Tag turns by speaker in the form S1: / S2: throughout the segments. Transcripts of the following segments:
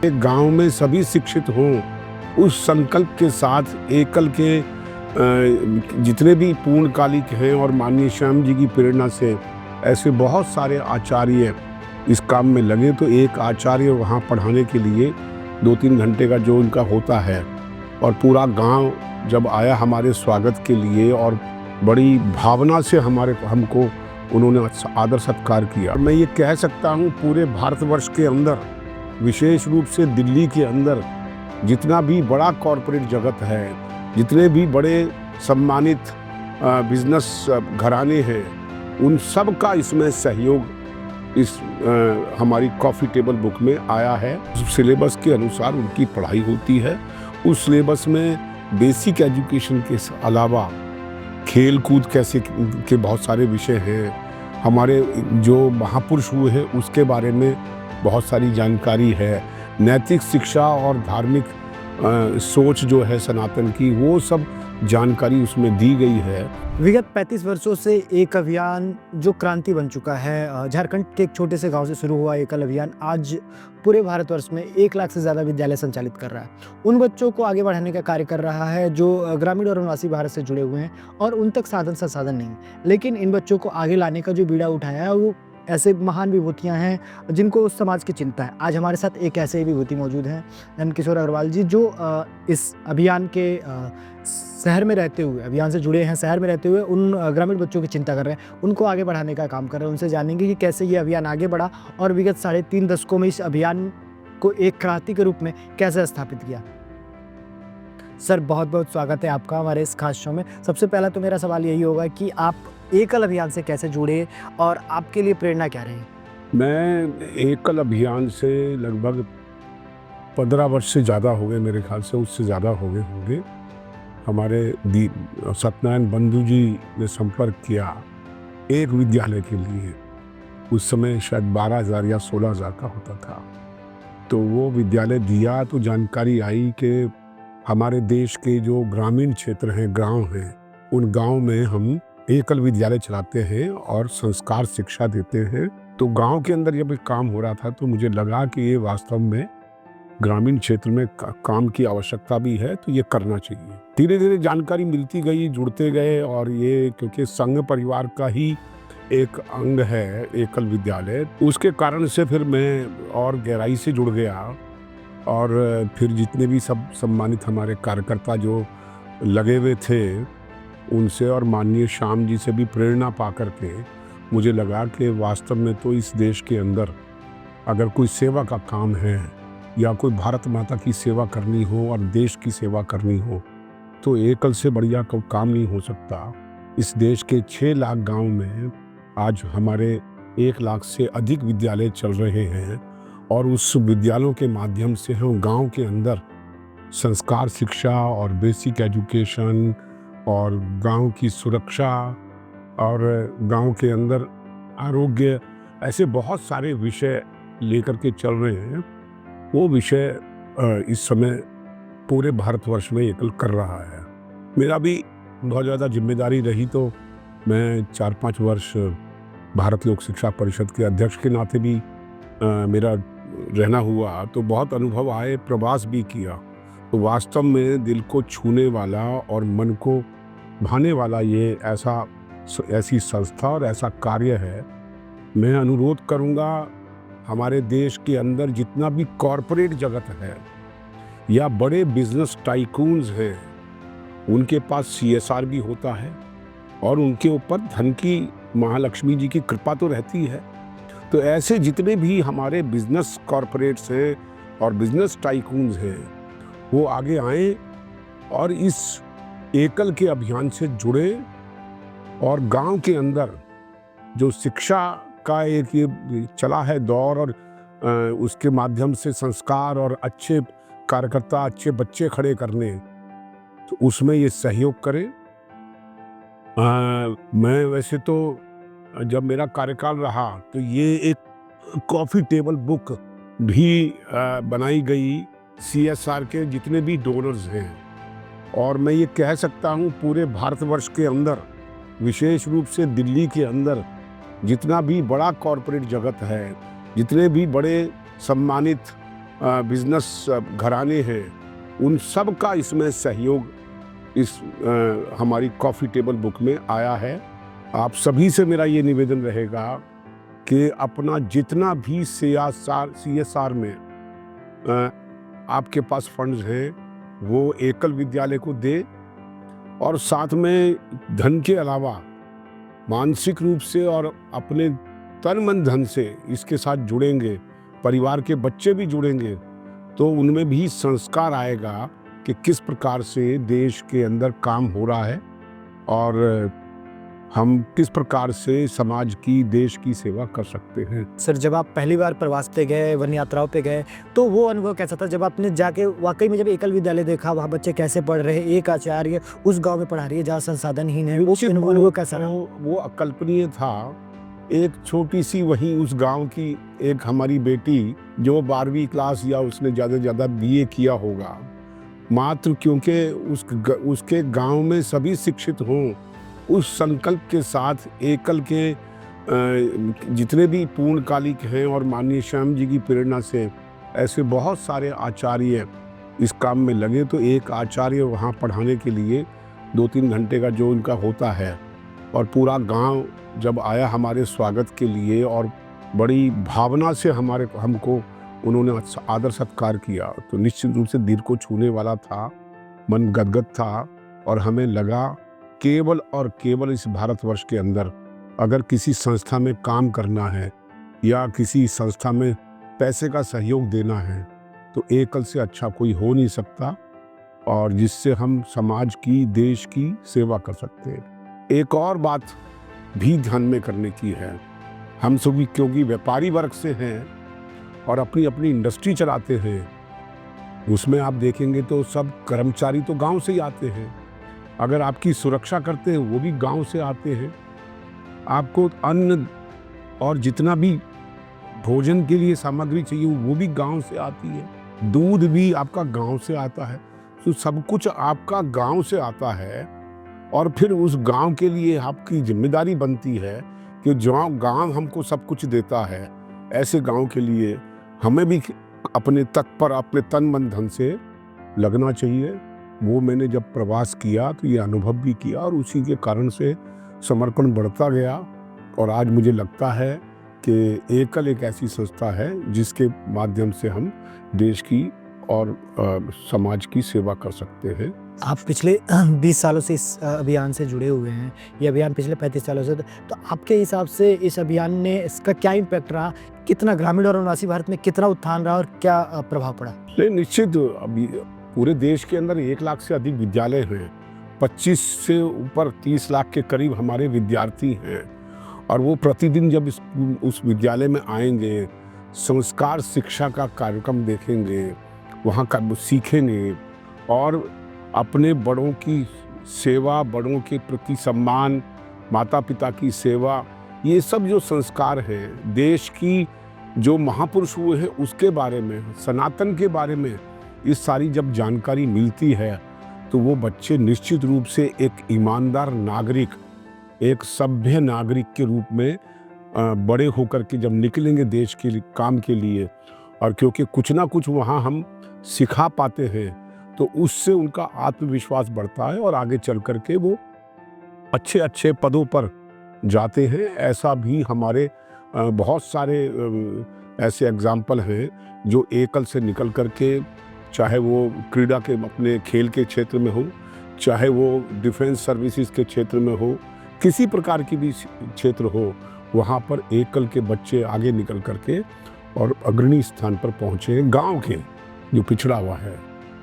S1: एक गांव में सभी शिक्षित हों, उस संकल्प के साथ एकल के जितने भी पूर्णकालिक हैं और माननीय श्याम जी की प्रेरणा से ऐसे बहुत सारे आचार्य इस काम में लगे। तो एक आचार्य वहाँ पढ़ाने के लिए 2-3 घंटे का जो उनका होता है, और पूरा गांव जब आया हमारे स्वागत के लिए और बड़ी भावना से हमको उन्होंने आदर सत्कार किया। मैं ये कह सकता हूँ पूरे भारतवर्ष के अंदर, विशेष रूप से दिल्ली के अंदर जितना भी बड़ा कॉरपोरेट जगत है, जितने भी बड़े सम्मानित बिजनेस घराने हैं, उन सब का इसमें सहयोग इस हमारी कॉफ़ी टेबल बुक में आया है। सिलेबस के अनुसार उनकी पढ़ाई होती है। उस सिलेबस में बेसिक एजुकेशन के अलावा खेल कूद कैसे के बहुत सारे विषय हैं। हमारे जो महापुरुष हुए हैं उसके बारे में बहुत सारी जानकारी है। नैतिक शिक्षा और धार्मिक सोच जो है सनातन की, वो सब जानकारी उसमें दी गई है।
S2: विगत 35 वर्षों से एक अभियान जो क्रांति बन चुका है, झारखंड के एक छोटे से गांव से शुरू हुआ एकल अभियान आज पूरे भारतवर्ष में 1 लाख से ज़्यादा विद्यालय संचालित कर रहा है। उन बच्चों को आगे बढ़ाने का कार्य कर रहा है जो ग्रामीण और वनवासी भारत से जुड़े हुए हैं और उन तक साधन संसाधन नहीं, लेकिन इन बच्चों को आगे लाने का जो बीड़ा उठाया है वो ऐसे महान विभूतियाँ हैं जिनको उस समाज की चिंता है। आज हमारे साथ एक ऐसे विभूति मौजूद हैं, नंदकिशोर अग्रवाल जी, जो इस अभियान के शहर में रहते हुए, अभियान से जुड़े हैं, शहर में रहते हुए उन ग्रामीण बच्चों की चिंता कर रहे हैं, उनको आगे बढ़ाने का काम कर रहे हैं। उनसे जानेंगे कि कैसे ये अभियान आगे बढ़ा और विगत 3.5 दशकों में इस अभियान को एक क्रांति के रूप में कैसे स्थापित किया। सर, बहुत बहुत स्वागत है आपका हमारे इस खास शो में। सबसे पहला तो मेरा सवाल यही होगा कि आप एकल अभियान से कैसे जुड़े और आपके लिए प्रेरणा क्या रही?
S1: मैं एकल अभियान से लगभग 15 वर्ष से ज़्यादा हो गए, मेरे ख्याल से उससे ज़्यादा हो गए होंगे। हमारे सत्यनारायण बंधु जी ने संपर्क किया एक विद्यालय के लिए। उस समय शायद 12,000 या 16,000 का होता था। तो वो विद्यालय दिया तो जानकारी आई कि हमारे देश के जो ग्रामीण क्षेत्र हैं, गांव हैं, उन गांव में हम एकल विद्यालय चलाते हैं और संस्कार शिक्षा देते हैं। तो गांव के अंदर जब काम हो रहा था तो मुझे लगा कि ये वास्तव में ग्रामीण क्षेत्र में काम की आवश्यकता भी है, तो ये करना चाहिए। धीरे धीरे जानकारी मिलती गई, जुड़ते गए, और ये क्योंकि संघ परिवार का ही एक अंग है एकल विद्यालय, उसके कारण से फिर मैं और गहराई से जुड़ गया। और फिर जितने भी सब सम्मानित हमारे कार्यकर्ता जो लगे हुए थे, उनसे और माननीय श्याम जी से भी प्रेरणा पा करके मुझे लगा कि वास्तव में तो इस देश के अंदर अगर कोई सेवा का काम है या कोई भारत माता की सेवा करनी हो और देश की सेवा करनी हो, तो एकल से बढ़िया कोई काम नहीं हो सकता। इस देश के 6 लाख गांव में आज हमारे 1 लाख से अधिक विद्यालय चल रहे हैं, और उस विद्यालयों के माध्यम से हम गांव के अंदर संस्कार शिक्षा और बेसिक एजुकेशन और गांव की सुरक्षा और गांव के अंदर आरोग्य, ऐसे बहुत सारे विषय लेकर के चल रहे हैं। वो विषय इस समय पूरे भारतवर्ष में एकल कर रहा है। मेरा भी बहुत ज़्यादा जिम्मेदारी रही, तो मैं 4-5 वर्ष भारत लोक शिक्षा परिषद के अध्यक्ष के नाते भी मेरा रहना हुआ, तो बहुत अनुभव आए, प्रवास भी किया। तो वास्तव में दिल को छूने वाला और मन को भाने वाला ये ऐसी संस्था और ऐसा कार्य है। मैं अनुरोध करूँगा हमारे देश के अंदर जितना भी कॉरपोरेट जगत है या बड़े बिजनेस टाइकून्स हैं, उनके पास CSR भी होता है और उनके ऊपर धन की महालक्ष्मी जी की कृपा तो रहती है। तो ऐसे जितने भी हमारे बिजनेस कॉरपोरेट्स हैं और बिजनेस टाइकून्स हैं, वो आगे आएं और इस एकल के अभियान से जुड़े, और गांव के अंदर जो शिक्षा का एक ये चला है दौर, और उसके माध्यम से संस्कार और अच्छे कार्यकर्ता, अच्छे बच्चे खड़े करने, तो उसमें ये सहयोग करें। मैं वैसे तो जब मेरा कार्यकाल रहा तो ये एक कॉफ़ी टेबल बुक भी बनाई गई CSR के जितने भी डोनर्स हैं, और मैं ये कह सकता हूँ पूरे भारतवर्ष के अंदर, विशेष रूप से दिल्ली के अंदर जितना भी बड़ा कॉरपोरेट जगत है, जितने भी बड़े सम्मानित बिजनेस घराने हैं, उन सब का इसमें सहयोग इस हमारी कॉफ़ी टेबल बुक में आया है। आप सभी से मेरा ये निवेदन रहेगा कि अपना जितना भी CSR में आपके पास फंड्स हैं वो एकल विद्यालय को दे, और साथ में धन के अलावा मानसिक रूप से और अपने तन मन धन से इसके साथ जुड़ेंगे, परिवार के बच्चे भी जुड़ेंगे, तो उनमें भी संस्कार आएगा कि किस प्रकार से देश के अंदर काम हो रहा है और हम किस प्रकार से समाज की, देश की सेवा कर सकते हैं।
S2: सर, जब आप पहली बार प्रवास पे गए, वन यात्राओं पे गए, तो वो अनुभव कैसा था? जब आपने जाके वाकई में जब एकल विद्यालय देखा, वहाँ बच्चे कैसे पढ़ रहे हैं, एक आचार्य उस गांव में पढ़ा रही है जहाँ संसाधनहीन है, वो अनुभव कैसा रहा?
S1: वो अकल्पनीय था। एक छोटी सी वहीं उस गांव की एक हमारी बेटी जो 12वीं क्लास या उसने ज़्यादा से ज़्यादा BA किया होगा, मात्र क्योंकि उसके गांव में सभी शिक्षित हों, उस संकल्प के साथ एकल के जितने भी पूर्णकालिक हैं और माननीय श्याम जी की प्रेरणा से ऐसे बहुत सारे आचार्य इस काम में लगे, तो एक आचार्य वहाँ पढ़ाने के लिए 2-3 घंटे का जो उनका होता है, और पूरा गांव जब आया हमारे स्वागत के लिए और बड़ी भावना से हमको उन्होंने आदर सत्कार किया, तो निश्चित रूप से दिल को छूने वाला था, मन गदगद था। और हमें लगा केवल और केवल इस भारतवर्ष के अंदर अगर किसी संस्था में काम करना है या किसी संस्था में पैसे का सहयोग देना है, तो एकल से अच्छा कोई हो नहीं सकता, और जिससे हम समाज की, देश की सेवा कर सकते हैं। एक और बात भी ध्यान में करने की है, हम सभी क्योंकि व्यापारी वर्ग से हैं और अपनी अपनी इंडस्ट्री चलाते हैं, उसमें आप देखेंगे तो सब कर्मचारी तो गांव से ही आते हैं। अगर आपकी सुरक्षा करते हैं वो भी गांव से आते हैं। आपको अन्न और जितना भी भोजन के लिए सामग्री चाहिए वो भी गांव से आती है। दूध भी आपका गांव से आता है। तो सब कुछ आपका गांव से आता है, और फिर उस गांव के लिए आपकी जिम्मेदारी बनती है कि जो गांव हमको सब कुछ देता है, ऐसे गांव के लिए हमें भी अपने तत्पर, अपने तन मन धन से लगना चाहिए। वो मैंने जब प्रवास किया तो ये अनुभव भी किया, और उसी के कारण से समर्पण बढ़ता गया। और आज मुझे लगता है कि एकल एक ऐसी संस्था है जिसके माध्यम से हम देश की और समाज की सेवा कर सकते हैं।
S2: आप पिछले 20 सालों से इस अभियान से जुड़े हुए हैं, ये अभियान पिछले 35 सालों से, तो आपके हिसाब से इस अभियान ने, इसका क्या इम्पैक्ट रहा? कितना ग्रामीण और वनवासी भारत में कितना उत्थान रहा और क्या प्रभाव पड़ा?
S1: निश्चित, अभी पूरे देश के अंदर 1 लाख से अधिक विद्यालय हैं, 25 से ऊपर 30 लाख के करीब हमारे विद्यार्थी हैं, और वो प्रतिदिन जब उस विद्यालय में आएंगे, संस्कार शिक्षा का कार्यक्रम देखेंगे, वहाँ का सीखेंगे, और अपने बड़ों की सेवा, बड़ों के प्रति सम्मान, माता पिता की सेवा, ये सब जो संस्कार हैं, देश की जो महापुरुष हुए हैं उसके बारे में, सनातन के बारे में, इस सारी जब जानकारी मिलती है, तो वो बच्चे निश्चित रूप से एक ईमानदार नागरिक, एक सभ्य नागरिक के रूप में बड़े होकर के जब निकलेंगे देश के काम के लिए, और क्योंकि कुछ ना कुछ वहाँ हम सिखा पाते हैं, तो उससे उनका आत्मविश्वास बढ़ता है और आगे चल कर के वो अच्छे अच्छे पदों पर जाते हैं। ऐसा भी हमारे बहुत सारे ऐसे एग्जाम्पल हैं जो एकल से निकल कर के, चाहे वो क्रीड़ा के अपने खेल के क्षेत्र में हो, चाहे वो डिफेंस सर्विसेज के क्षेत्र में हो, किसी प्रकार की भी क्षेत्र हो, वहाँ पर एकल के बच्चे आगे निकल कर के और अग्रणी स्थान पर पहुँचे। गांव के जो पिछड़ा हुआ है,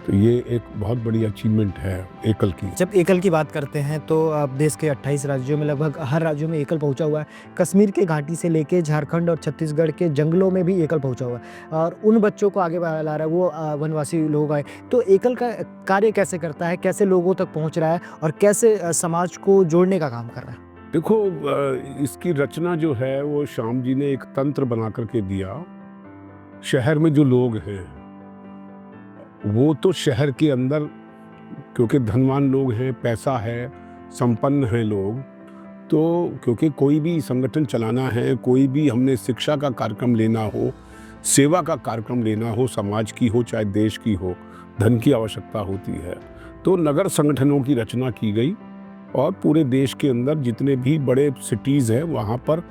S1: तो ये एक बहुत बड़ी अचीवमेंट है एकल की।
S2: जब एकल की बात करते हैं तो अब देश के 28 राज्यों में लगभग हर राज्यों में एकल पहुंचा हुआ है। कश्मीर के घाटी से लेके झारखंड और छत्तीसगढ़ के जंगलों में भी एकल पहुंचा हुआ है, और उन बच्चों को आगे ला रहा है वो वनवासी लोग आए। तो एकल का कार्य कैसे करता है, कैसे लोगों तक पहुँच रहा है और कैसे समाज को जोड़ने का काम कर रहा है?
S1: देखो, इसकी रचना जो है वो श्याम जी ने एक तंत्र बना करके दिया। शहर में जो लोग हैं वो तो शहर के अंदर, क्योंकि धनवान लोग हैं, पैसा है, संपन्न हैं लोग, तो क्योंकि कोई भी संगठन चलाना है, कोई भी हमने शिक्षा का कार्यक्रम लेना हो, सेवा का कार्यक्रम लेना हो, समाज की हो चाहे देश की हो, धन की आवश्यकता होती है। तो नगर संगठनों की रचना की गई और पूरे देश के अंदर जितने भी बड़े सिटीज़ हैं वहाँ पर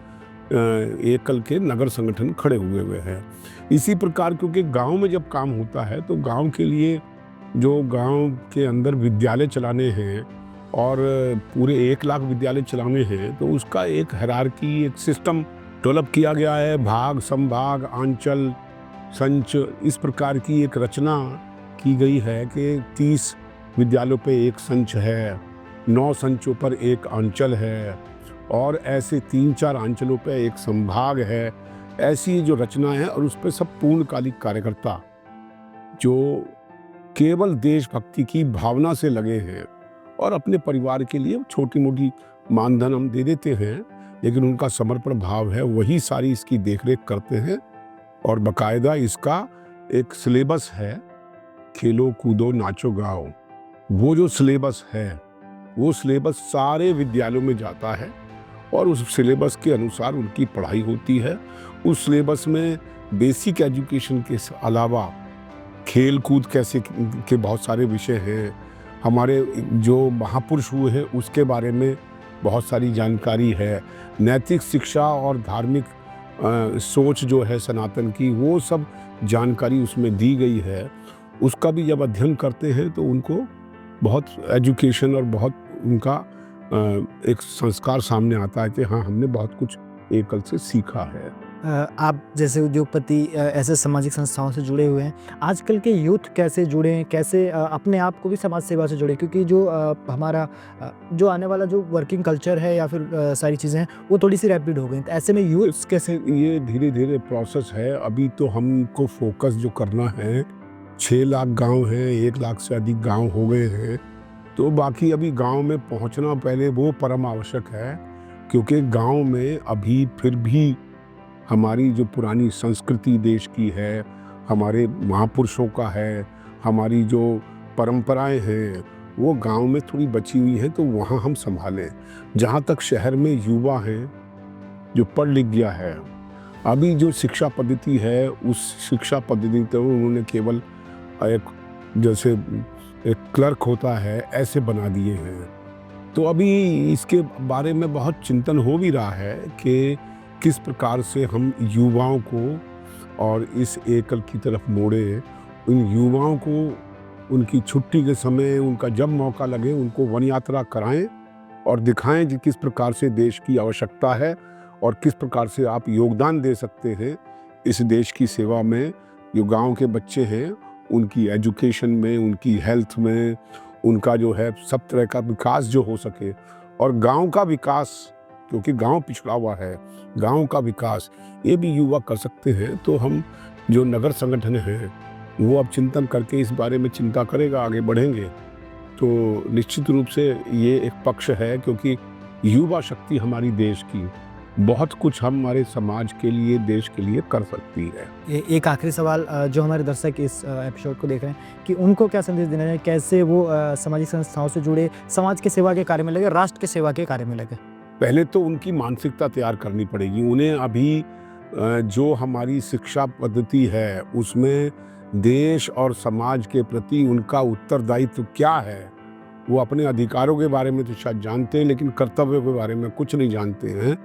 S1: एकल के नगर संगठन खड़े हुए हैं। इसी प्रकार क्योंकि गांव में जब काम होता है तो गांव के लिए जो गांव के अंदर विद्यालय चलाने हैं और पूरे 1 लाख विद्यालय चलाने हैं तो उसका एक हायरार्की, एक सिस्टम डेवलप किया गया है। भाग, संभाग, आंचल, संच, इस प्रकार की एक रचना की गई है कि 30 विद्यालयों पे एक संच है, 9 संचों पर एक आंचल है और ऐसे 3-4 अंचलों पे एक संभाग है। ऐसी जो रचना है और उस पे सब पूर्णकालिक कार्यकर्ता जो केवल देशभक्ति की भावना से लगे हैं और अपने परिवार के लिए छोटी-मोटी मानधन हम दे देते हैं, लेकिन उनका समर्पण भाव है, वही सारी इसकी देखरेख करते हैं और बाकायदा इसका एक सिलेबस है, खेलो कूदो नाचो गाओ। वो जो सिलेबस है, वो सिलेबस सारे विद्यालयों में जाता है और उस सिलेबस के अनुसार उनकी पढ़ाई होती है। उस सिलेबस में बेसिक एजुकेशन के अलावा खेल कूद कैसे के बहुत सारे विषय हैं। हमारे जो महापुरुष हुए हैं उसके बारे में बहुत सारी जानकारी है। नैतिक शिक्षा और धार्मिक सोच जो है सनातन की, वो सब जानकारी उसमें दी गई है। उसका भी जब अध्ययन करते हैं तो उनको बहुत एजुकेशन और बहुत उनका एक संस्कार सामने आता है कि हाँ, हमने बहुत कुछ एकल से सीखा है।
S2: आप जैसे उद्योगपति ऐसे सामाजिक संस्थाओं से जुड़े हुए हैं, आजकल के यूथ कैसे जुड़े, कैसे अपने आप को भी समाज सेवा से जोड़े, क्योंकि जो हमारा जो आने वाला जो वर्किंग कल्चर है या फिर सारी चीज़ें हैं वो थोड़ी सी रैपिड हो गई, तो ऐसे में यूथ
S1: कैसे ये धीरे धीरे प्रोसेस है। अभी तो हमको फोकस जो करना है, 6 लाख गांव हैं, 1 लाख से अधिक गांव हो गए हैं, तो बाकी अभी गांव में पहुंचना पहले वो परम आवश्यक है, क्योंकि गांव में अभी फिर भी हमारी जो पुरानी संस्कृति देश की है, हमारे महापुरुषों का है, हमारी जो परंपराएं हैं वो गांव में थोड़ी बची हुई हैं, तो वहाँ हम संभालें। जहाँ तक शहर में युवा हैं जो पढ़ लिख गया है, अभी जो शिक्षा पद्धति है उस शिक्षा पद्धति तो उन्होंने केवल एक जैसे एक क्लर्क होता है ऐसे बना दिए हैं। तो अभी इसके बारे में बहुत चिंतन हो भी रहा है कि किस प्रकार से हम युवाओं को और इस एकल की तरफ मोड़े। उन युवाओं को उनकी छुट्टी के समय, उनका जब मौका लगे, उनको वन यात्रा कराएं और दिखाएं कि किस प्रकार से देश की आवश्यकता है और किस प्रकार से आप योगदान दे सकते हैं इस देश की सेवा में। जो गांव के बच्चे हैं उनकी एजुकेशन में, उनकी हेल्थ में, उनका जो है सब तरह का विकास जो हो सके, और गांव का विकास, क्योंकि गांव पिछड़ा हुआ है, गांव का विकास ये भी युवा कर सकते हैं। तो हम जो नगर संगठन हैं वो अब चिंतन करके इस बारे में चिंता करेगा, आगे बढ़ेंगे तो निश्चित रूप से ये एक पक्ष है, क्योंकि युवा शक्ति हमारी देश की बहुत कुछ हमारे समाज के लिए, देश के लिए कर सकती है।
S2: एक आखिरी सवाल जो हमारे दर्शक इस एपिसोड को देख रहे हैं कि उनको क्या संदेश देना है, कैसे वो सामाजिक संस्थाओं से जुड़े, समाज की सेवा के कार्य में लगे, राष्ट्र की सेवा के कार्य में लगे?
S1: पहले तो उनकी मानसिकता तैयार करनी पड़ेगी। उन्हें अभी जो हमारी शिक्षा पद्धति है उसमें देश और समाज के प्रति उनका उत्तरदायित्व क्या है, वो अपने अधिकारों के बारे में तो शायद जानते हैं लेकिन कर्तव्यों के बारे में कुछ नहीं जानते हैं।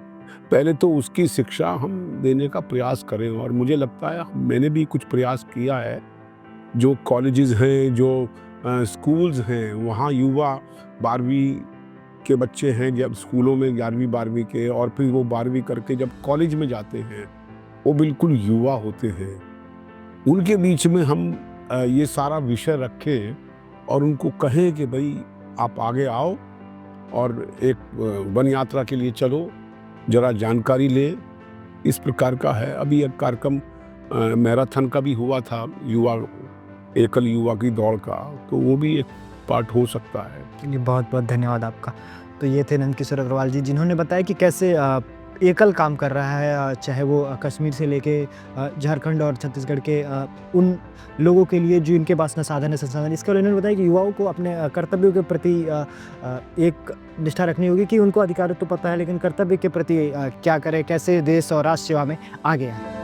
S1: पहले तो उसकी शिक्षा हम देने का प्रयास करें, और मुझे लगता है मैंने भी कुछ प्रयास किया है। जो कॉलेजेस हैं, जो स्कूल्स हैं, वहाँ युवा 12वीं के बच्चे हैं, जब स्कूलों में 11वीं 12वीं के, और फिर वो 12वीं करके जब कॉलेज में जाते हैं वो बिल्कुल युवा होते हैं। उनके बीच में हम ये सारा विषय रखें और उनको कहें कि भाई आप आगे आओ और एक वन यात्रा के लिए चलो, जरा जानकारी ले। इस प्रकार का है। अभी एक कार्यक्रम मैराथन का भी हुआ था, युवा एकल युवा की दौड़ का, तो वो भी एक पार्ट हो सकता है।
S2: चलिए, बहुत बहुत धन्यवाद आपका। तो ये थे नंदकिशोर अग्रवाल जी, जिन्होंने बताया कि कैसे एकल काम कर रहा है, चाहे वो कश्मीर से लेके झारखंड और छत्तीसगढ़ के उन लोगों के लिए जो इनके पास न साधन है संसाधन। इसके उन्होंने बताया कि युवाओं को अपने कर्तव्यों के प्रति एक निष्ठा रखनी होगी कि उनको अधिकार तो पता है लेकिन कर्तव्य के प्रति क्या करें, कैसे देश और राष्ट्र सेवा में आगे आए।